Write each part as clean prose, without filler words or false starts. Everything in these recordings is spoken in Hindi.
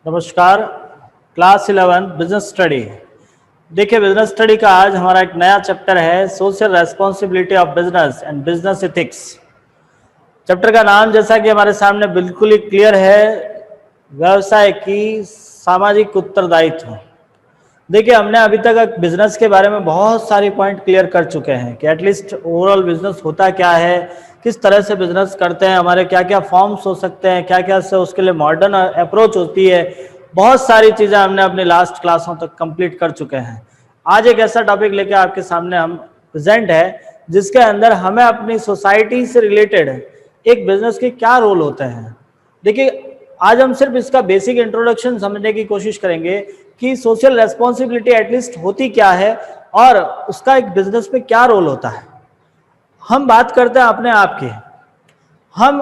नमस्कार। Class 11 business study. देखिए, बिजनेस स्टडी का आज हमारा एक नया चैप्टर है, social responsibility of business and business ethics. Chapter का नाम जैसा कि हमारे सामने बिल्कुल ही क्लियर है, व्यवसाय की सामाजिक उत्तरदायित्व। देखिए, हमने अभी तक बिजनेस के बारे में बहुत सारी पॉइंट क्लियर कर चुके हैं कि एटलीस्ट ओवरऑल बिजनेस होता क्या है, किस तरह से बिजनेस करते हैं, हमारे क्या क्या फॉर्म्स हो सकते हैं, क्या क्या से उसके लिए मॉडर्न अप्रोच होती है। बहुत सारी चीज़ें हमने अपनी लास्ट क्लासों तक कंप्लीट कर चुके हैं। आज एक ऐसा टॉपिक लेके आपके सामने हम प्रेजेंट है जिसके अंदर हमें अपनी सोसाइटी से रिलेटेड एक बिजनेस के क्या रोल होते हैं। देखिए, आज हम सिर्फ इसका बेसिक इंट्रोडक्शन समझने की कोशिश करेंगे कि सोशल रेस्पॉन्सिबिलिटी एटलीस्ट होती क्या है और उसका एक बिजनेस में क्या रोल होता है। हम बात करते हैं अपने आप की। हम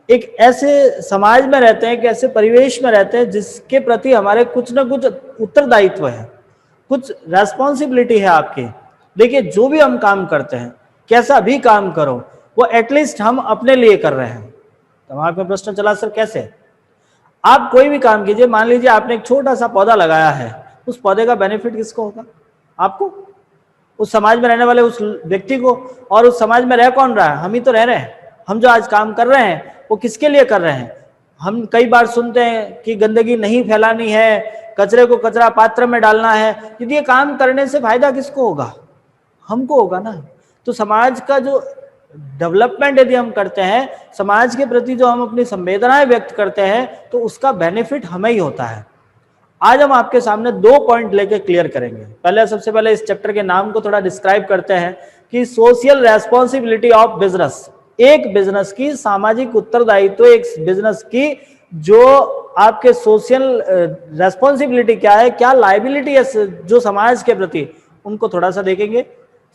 एक ऐसे समाज में रहते हैं, एक ऐसे परिवेश में रहते हैं जिसके प्रति हमारे कुछ ना कुछ उत्तरदायित्व है, कुछ रेस्पॉन्सिबिलिटी है आपकी। देखिए, जो भी हम काम करते हैं, कैसा भी काम करो, वो एटलीस्ट हम अपने लिए कर रहे हैं। दिमाग में प्रश्न चला, सर कैसे? आप कोई भी काम कीजिए, मान लीजिए आपने एक छोटा सा पौधा लगाया है, उस पौधे का बेनिफिट किसको होगा? आपको, उस समाज में रहने वाले उस व्यक्ति को। और उस समाज में रह कौन रहा है? हम ही तो रह रहे हैं। हम जो आज काम कर रहे हैं वो किसके लिए कर रहे हैं? हम कई बार सुनते हैं कि गंदगी नहीं फैलानी है, कचरे को कचरा पात्र में डालना है। यदि ये काम करने से फायदा किसको होगा? हमको होगा ना। तो समाज का जो डेवलपमेंट यदि हम करते हैं, समाज के प्रति जो हम अपनी संवेदनाएं व्यक्त करते हैं, तो उसका बेनिफिट हमें ही होता है। आज हम आपके सामने 2 पॉइंट लेके क्लियर करेंगे। सबसे पहले इस चैप्टर के नाम को थोड़ा डिस्क्राइब करते हैं कि सोशल रेस्पॉन्सिबिलिटी ऑफ बिजनेस, एक बिजनेस की सामाजिक उत्तरदायित्व, एक बिजनेस की जो आपके सोशल रेस्पॉन्सिबिलिटी क्या है, क्या लायबिलिटी है जो समाज के प्रति, उनको थोड़ा सा देखेंगे।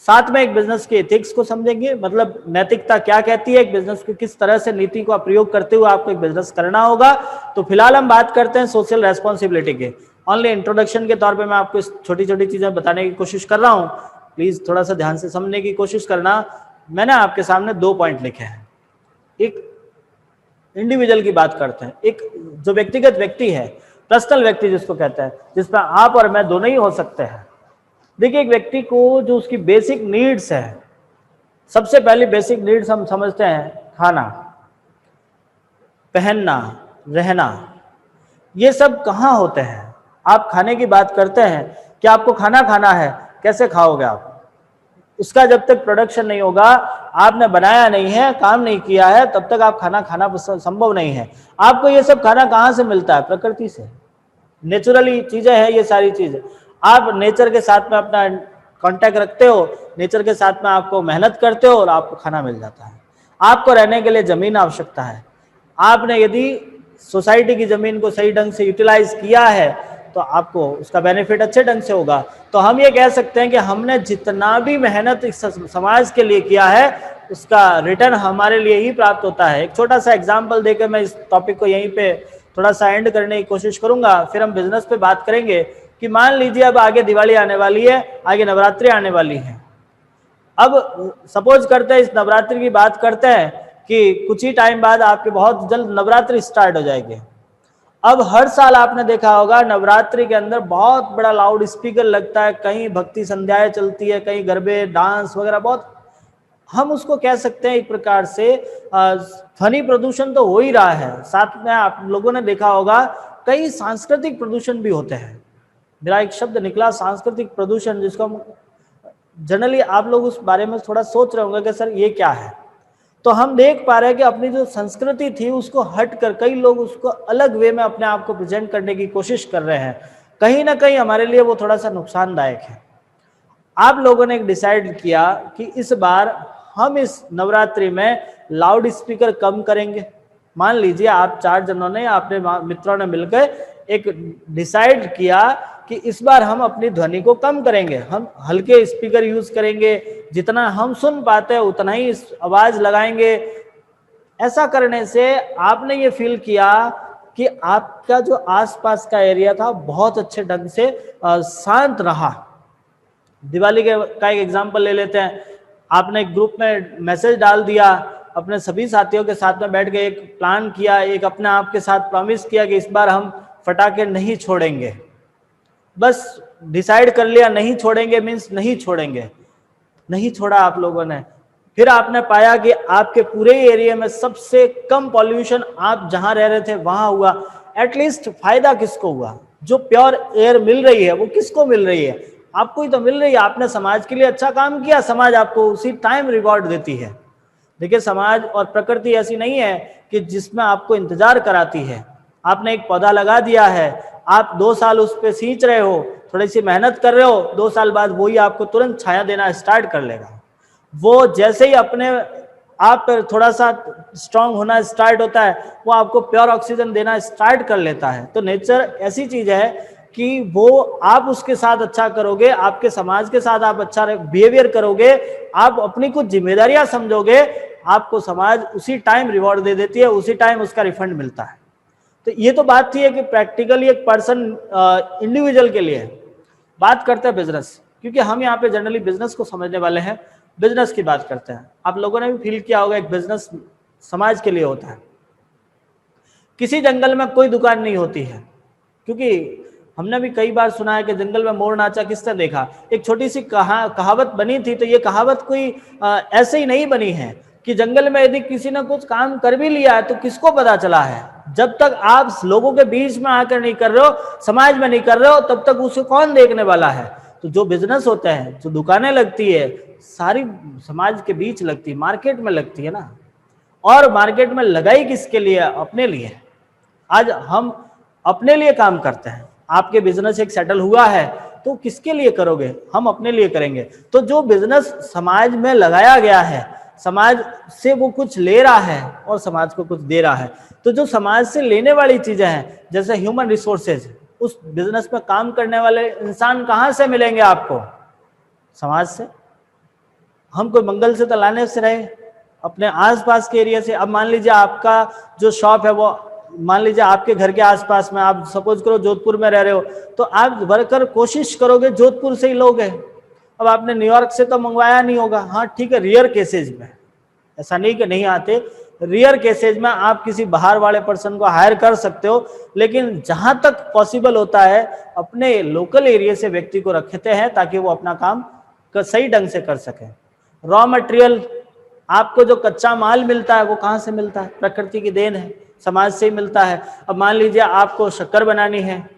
साथ में एक बिजनेस के एथिक्स को समझेंगे, मतलब नैतिकता क्या कहती है, एक बिजनेस को किस तरह से नीति का प्रयोग करते हुए आपको एक बिजनेस करना होगा। तो फिलहाल हम बात करते हैं सोशल रेस्पॉन्सिबिलिटी के। ओनली इंट्रोडक्शन के तौर पे मैं आपको छोटी छोटी चीजें बताने की कोशिश कर रहा हूं, प्लीज थोड़ा सा ध्यान से समझने की कोशिश करना। मैंने आपके सामने 2 पॉइंट लिखे हैं। एक इंडिविजुअल की बात करते हैं, एक जो व्यक्तिगत व्यक्ति है, पर्सनल व्यक्ति जिसको कहते हैं, जिसमें आप और मैं दोनों ही हो सकते हैं। देखिए, एक व्यक्ति को जो उसकी बेसिक नीड्स है, सबसे पहली बेसिक नीड्स हम समझते हैं खाना, पहनना, रहना। ये सब कहाँ होते हैं? आप खाने की बात करते हैं कि आपको खाना खाना है, कैसे खाओगे आप? उसका जब तक प्रोडक्शन नहीं होगा, आपने बनाया नहीं है, काम नहीं किया है, तब तक आप खाना खाना संभव नहीं है। आपको ये सब खाना कहाँ से मिलता है? प्रकृति से, नेचुरली चीजें हैं ये सारी चीजें। आप नेचर के साथ में अपना कांटेक्ट रखते हो, नेचर के साथ में आपको मेहनत करते हो और आपको खाना मिल जाता है। आपको रहने के लिए जमीन आवश्यकता है। आपने यदि सोसाइटी की जमीन को सही ढंग से यूटिलाइज किया है तो आपको उसका बेनिफिट अच्छे ढंग से होगा। तो हम ये कह सकते हैं कि हमने जितना भी मेहनत इस समाज के लिए किया है, उसका रिटर्न हमारे लिए ही प्राप्त होता है। एक छोटा सा एग्जाम्पल देकर मैं इस टॉपिक को यहीं पे थोड़ा सा एंड करने की कोशिश करूंगा, फिर हम बिजनेस पे बात करेंगे। कि मान लीजिए अब आगे दिवाली आने वाली है, आगे नवरात्रि आने वाली है। अब सपोज करते हैं, इस नवरात्रि की बात करते हैं कि कुछ ही टाइम बाद आपके बहुत जल्द नवरात्रि स्टार्ट हो जाएगी। अब हर साल आपने देखा होगा नवरात्रि के अंदर बहुत बड़ा लाउड स्पीकर लगता है, कहीं भक्ति संध्याएं चलती है, कहीं गरबे डांस वगैरह, बहुत हम उसको कह सकते हैं एक प्रकार से ध्वनि प्रदूषण तो हो ही रहा है। साथ में आप लोगों ने देखा होगा कई सांस्कृतिक प्रदूषण भी होते हैं। मेरा एक शब्द निकला सांस्कृतिक प्रदूषण, जिसको हम जनरली आप लोग उस बारे में थोड़ा सोच रहे होंगे कि सर ये क्या है। तो हम देख पा रहे हैं कि अपनी जो संस्कृति थी उसको हट कर कई लोग उसको अलग वे में अपने आप को प्रेजेंट करने की कोशिश कर रहे हैं। कहीं ना कहीं हमारे लिए वो थोड़ा सा नुकसानदायक है। आप लोगों ने एक डिसाइड किया कि इस बार हम इस नवरात्रि में लाउड स्पीकर कम करेंगे। मान लीजिए आप 4 जनों ने, अपने मित्रों ने मिलकर एक डिसाइड किया कि इस बार हम अपनी ध्वनि को कम करेंगे, हम हल्के स्पीकर यूज करेंगे, जितना हम सुन पाते हैं उतना ही आवाज लगाएंगे। ऐसा करने से आपने ये फील किया कि आपका जो आसपास का एरिया था बहुत अच्छे ढंग से शांत रहा। दिवाली का एक एग्जांपल ले लेते हैं। आपने एक ग्रुप में मैसेज डाल दिया, अपने सभी साथियों के साथ में बैठ के एक प्लान किया, एक अपने आप के साथ प्रॉमिस किया कि इस बार हम फटाके नहीं छोड़ेंगे। बस डिसाइड कर लिया नहीं छोड़ेंगे मीन्स नहीं छोड़ेंगे, नहीं छोड़ा आप लोगों ने। फिर आपने पाया कि आपके पूरे एरिया में सबसे कम पॉल्यूशन आप जहां रह रहे थे वहां हुआ। एटलीस्ट फायदा किसको हुआ? जो प्योर एयर मिल रही है वो किसको मिल रही है? आपको ही तो मिल रही है। आपने समाज के लिए अच्छा काम किया, समाज आपको उसी टाइम रिवॉर्ड देती है। देखिए, समाज और प्रकृति ऐसी नहीं है कि जिसमें आपको इंतजार कराती है। आपने एक पौधा लगा दिया है, आप 2 साल उस पर सींच रहे हो, थोड़ी सी मेहनत कर रहे हो, 2 साल बाद वही आपको तुरंत छाया देना स्टार्ट कर लेगा। वो जैसे ही अपने आप थोड़ा सा स्ट्रांग होना स्टार्ट होता है, वो आपको प्योर ऑक्सीजन देना स्टार्ट कर लेता है। तो नेचर ऐसी चीज है कि वो आप उसके साथ अच्छा करोगे, आपके समाज के साथ आप अच्छा बिहेवियर करोगे, आप अपनी कुछ जिम्मेदारियां समझोगे, आपको समाज उसी टाइम रिवॉर्ड दे देती है, उसी टाइम उसका रिफंड मिलता है। तो ये तो बात थी कि प्रैक्टिकली एक पर्सन इंडिविजुअल के लिए। बात करते हैं बिजनेस, क्योंकि हम यहाँ पे जनरली बिजनेस को समझने वाले हैं, बिजनेस की बात करते हैं। आप लोगों ने भी फील किया होगा एक बिजनेस समाज के लिए होता है। किसी जंगल में कोई दुकान नहीं होती है, क्योंकि हमने भी कई बार सुना है कि जंगल में मोर नाचा किसने देखा। एक छोटी सी कहावत बनी थी, तो ये कहावत कोई ऐसे ही नहीं बनी है कि जंगल में यदि किसी ने कुछ काम कर भी लिया है तो किसको पता चला है? जब तक आप लोगों के बीच में आकर नहीं कर रहे हो, समाज में नहीं कर रहे हो, तब तक उसे कौन देखने वाला है? तो जो बिजनेस होते हैं, जो दुकानें लगती है, सारी समाज के बीच लगती है, मार्केट में लगती है ना। और मार्केट में लगाई किसके लिए? अपने लिए। आज हम अपने लिए काम करते हैं। आपके बिजनेस एक सेटल हुआ है तो किसके लिए करोगे? हम अपने लिए करेंगे। तो जो बिजनेस समाज में लगाया गया है, समाज से वो कुछ ले रहा है और समाज को कुछ दे रहा है। तो जो समाज से लेने वाली चीजें हैं, जैसे ह्यूमन रिसोर्सेज, उस बिजनेस में काम करने वाले इंसान कहाँ से मिलेंगे आपको? समाज से। हम कोई मंगल से तो लाने से रहे, अपने आसपास के एरिया से। अब मान लीजिए आपका जो शॉप है वो मान लीजिए आपके घर के आसपास में, आप सपोज करो जोधपुर में रह रहे हो, तो आप वर्कर कोशिश करोगे जोधपुर से ही लोगे। अब आपने न्यूयॉर्क से तो मंगवाया नहीं होगा। हाँ ठीक है, रियर केसेज में, ऐसा नहीं कि नहीं आते, रियर केसेज में आप किसी बाहर वाले पर्सन को हायर कर सकते हो, लेकिन जहां तक पॉसिबल होता है अपने लोकल एरिया से व्यक्ति को रखते हैं ताकि वो अपना काम सही ढंग से कर सके। रॉ मटेरियल, आपको जो कच्चा माल मिलता है वो कहाँ से मिलता है? प्रकृति की देन है, समाज से ही मिलता है। अब मान लीजिए आपको शक्कर बनानी है,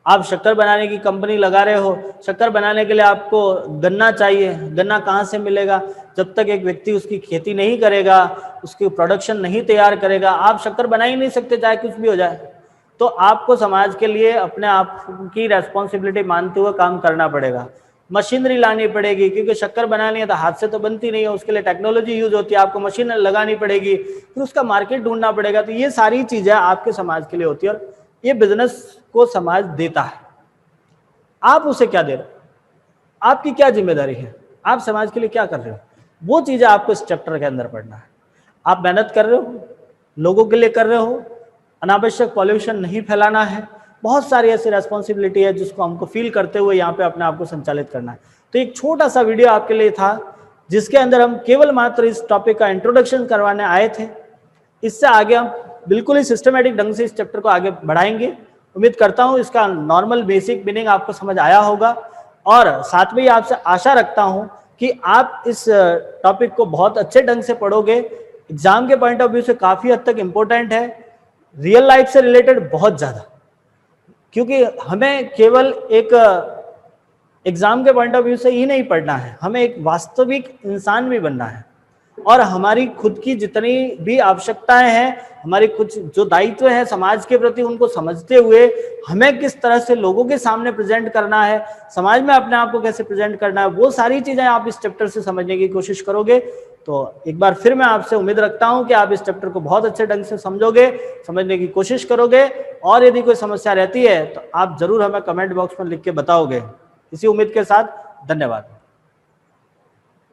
आप शक्कर बनाने की कंपनी लगा रहे हो, शक्कर बनाने के लिए आपको गन्ना चाहिए। गन्ना कहाँ से मिलेगा? जब तक एक व्यक्ति उसकी खेती नहीं करेगा, उसकी प्रोडक्शन नहीं तैयार करेगा, आप शक्कर बना ही नहीं सकते, चाहे कुछ भी हो जाए। तो आपको समाज के लिए अपने आप की रेस्पॉन्सिबिलिटी मानते हुए काम करना पड़ेगा। मशीनरी लानी पड़ेगी, क्योंकि शक्कर बनानी है तो हाथ से तो बनती नहीं है, उसके लिए टेक्नोलॉजी यूज होती है, आपको मशीन लगानी पड़ेगी, फिर उसका मार्केट ढूंढना पड़ेगा। तो ये सारी चीजें आपके समाज के लिए होती है, और ये बिजनेस को समाज देता है। आप उसे क्या दे रहे हो? आपकी क्या जिम्मेदारी है? आप समाज के लिए क्या कर रहे हो? वो चीजें आपको इस चैप्टर के अंदर पढ़ना है। आप मेहनत कर रहे हो, लोगों के लिए कर रहे हो, अनावश्यक पॉल्यूशन नहीं फैलाना है, बहुत सारी ऐसी रेस्पॉन्सिबिलिटी है जिसको हमको फील करते हुए यहाँ पे अपने आप को संचालित करना है। तो एक छोटा सा वीडियो आपके लिए था जिसके अंदर हम केवल मात्र इस टॉपिक का इंट्रोडक्शन करवाने आए थे। इससे आगे हम बिल्कुल ही सिस्टमेटिक ढंग से इस चैप्टर को आगे बढ़ाएंगे। उम्मीद करता हूँ इसका नॉर्मल बेसिक मीनिंग आपको समझ आया होगा, और साथ में ही आपसे आशा रखता हूँ कि आप इस टॉपिक को बहुत अच्छे ढंग से पढ़ोगे। एग्जाम के पॉइंट ऑफ व्यू से काफी हद तक इंपॉर्टेंट है, रियल लाइफ से रिलेटेड बहुत ज्यादा, क्योंकि हमें केवल एक एग्जाम के पॉइंट ऑफ व्यू से ही नहीं पढ़ना है, हमें एक वास्तविक इंसान भी बनना है। और हमारी खुद की जितनी भी आवश्यकताएं हैं, हमारी कुछ जो दायित्व है समाज के प्रति, उनको समझते हुए हमें किस तरह से लोगों के सामने प्रेजेंट करना है, समाज में अपने आप को कैसे प्रेजेंट करना है, वो सारी चीजें आप इस चैप्टर से समझने की कोशिश करोगे। तो एक बार फिर मैं आपसे उम्मीद रखता हूं कि आप इस चैप्टर को बहुत अच्छे ढंग से समझोगे, समझने की कोशिश करोगे, और यदि कोई समस्या रहती है तो आप जरूर हमें कमेंट बॉक्स में लिख के बताओगे। इसी उम्मीद के साथ धन्यवाद।